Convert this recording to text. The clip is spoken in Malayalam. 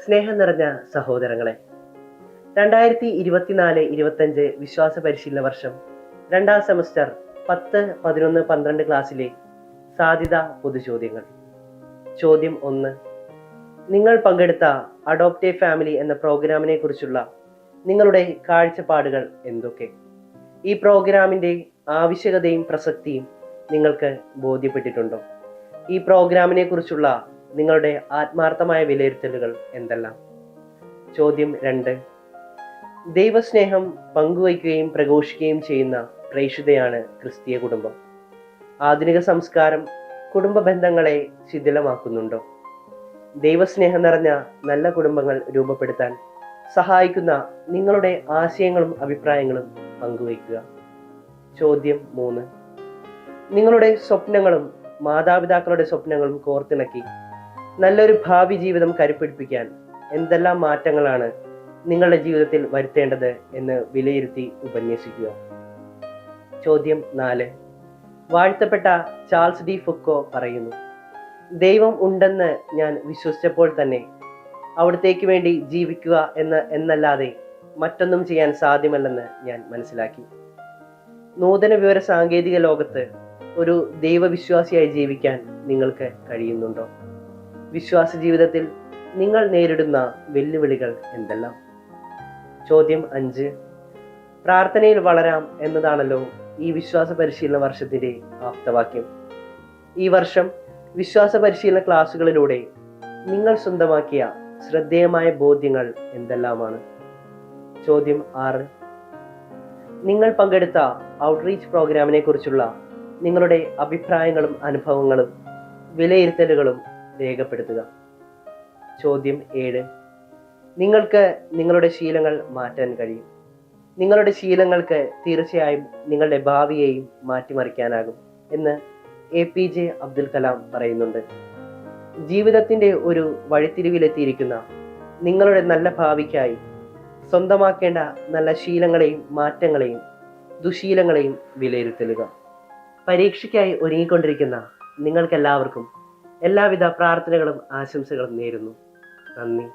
സ്നേഹം നിറഞ്ഞ സഹോദരങ്ങളെ, 2024-25 വിശ്വാസ പരിശീലന വർഷം 2ാം സെമസ്റ്റർ 10, 11, 12 ക്ലാസ്സിലെ സാധ്യത പൊതുചോദ്യങ്ങൾ. ചോദ്യം 1. നിങ്ങൾ പങ്കെടുത്ത അഡോപ്റ്റ് എ ഫാമിലി എന്ന പ്രോഗ്രാമിനെ കുറിച്ചുള്ള നിങ്ങളുടെ കാഴ്ചപ്പാടുകൾ എന്തൊക്കെ? ഈ പ്രോഗ്രാമിൻ്റെ ആവശ്യകതയും പ്രസക്തിയും നിങ്ങൾക്ക് ബോധ്യപ്പെട്ടിട്ടുണ്ടോ? ഈ പ്രോഗ്രാമിനെ കുറിച്ചുള്ള നിങ്ങളുടെ ആത്മാർത്ഥമായ വിലയിരുത്തലുകൾ എന്തെല്ലാം? ചോദ്യം 2. ദൈവസ്നേഹം പങ്കുവയ്ക്കുകയും പ്രഘോഷിക്കുകയും ചെയ്യുന്ന പ്രേക്ഷിതയാണ് ക്രിസ്തീയ കുടുംബം. ആധുനിക സംസ്കാരം കുടുംബ ബന്ധങ്ങളെ ശിഥിലമാക്കുന്നുണ്ടോ? ദൈവസ്നേഹം നിറഞ്ഞ നല്ല കുടുംബങ്ങൾ രൂപപ്പെടുത്താൻ സഹായിക്കുന്ന നിങ്ങളുടെ ആശയങ്ങളും അഭിപ്രായങ്ങളും പങ്കുവയ്ക്കുക. ചോദ്യം 3. നിങ്ങളുടെ സ്വപ്നങ്ങളും മാതാപിതാക്കളുടെ സ്വപ്നങ്ങളും കോർത്തിണക്കി നല്ലൊരു ഭാവി ജീവിതം കരുപ്പിടിപ്പിക്കാൻ എന്തെല്ലാം മാറ്റങ്ങളാണ് നിങ്ങളുടെ ജീവിതത്തിൽ വരുത്തേണ്ടത് എന്ന് വിലയിരുത്തി ഉപന്യസിക്കുക. ചോദ്യം 4. വാഴ്ത്തപ്പെട്ട ചാൾസ് ഡി ഫുക്കോ പറയുന്നു, ദൈവം ഉണ്ടെന്ന് ഞാൻ വിശ്വസിച്ചപ്പോൾ തന്നെ അവിടത്തേക്ക് വേണ്ടി ജീവിക്കുക എന്നല്ലാതെ മറ്റൊന്നും ചെയ്യാൻ സാധ്യമല്ലെന്ന് ഞാൻ മനസ്സിലാക്കി. നൂതന വിവര സാങ്കേതിക ലോകത്ത് ഒരു ദൈവവിശ്വാസിയായി ജീവിക്കാൻ നിങ്ങൾക്ക് കഴിയുന്നുണ്ടോ? വിശ്വാസ ജീവിതത്തിൽ നിങ്ങൾ നേരിടുന്ന വെല്ലുവിളികൾ എന്തെല്ലാം? ചോദ്യം 5. പ്രാർത്ഥനയിൽ വളരാം എന്നതാണല്ലോ ഈ വിശ്വാസ പരിശീലന വർഷത്തിൻ്റെ ആപ്തവാക്യം. ഈ വർഷം വിശ്വാസ പരിശീലന ക്ലാസ്സുകളിലൂടെ നിങ്ങൾ സ്വന്തമാക്കിയ ശ്രദ്ധേയമായ ബോധ്യങ്ങൾ എന്തെല്ലാമാണ്? ചോദ്യം 6. നിങ്ങൾ പങ്കെടുത്ത ഔട്ട്റീച്ച് പ്രോഗ്രാമിനെ കുറിച്ചുള്ള നിങ്ങളുടെ അഭിപ്രായങ്ങളും അനുഭവങ്ങളും വിലയിരുത്തലുകളും രേഖപ്പെടുത്തുക. ചോദ്യം 7. നിങ്ങൾക്ക് നിങ്ങളുടെ ശീലങ്ങൾ മാറ്റാൻ കഴിയും. നിങ്ങളുടെ ശീലങ്ങൾക്ക് തീർച്ചയായും നിങ്ങളുടെ ഭാവിയെയും മാറ്റിമറിക്കാനാകും എന്ന് APJ അബ്ദുൽ കലാം പറയുന്നുണ്ട്. ജീവിതത്തിൻ്റെ ഒരു വഴിത്തിരിവിലെത്തിയിരിക്കുന്ന നിങ്ങളുടെ നല്ല ഭാവിക്കായി സ്വന്തമാക്കേണ്ട നല്ല ശീലങ്ങളെയും മാറ്റങ്ങളെയും ദുശീലങ്ങളെയും വിലയിരുത്തലുക. പരീക്ഷയ്ക്കായി ഒരുങ്ങിക്കൊണ്ടിരിക്കുന്ന നിങ്ങൾക്കെല്ലാവർക്കും എല്ലാവിധ പ്രാർത്ഥനകളും ആശംസകളും നേരുന്നു. നന്ദി.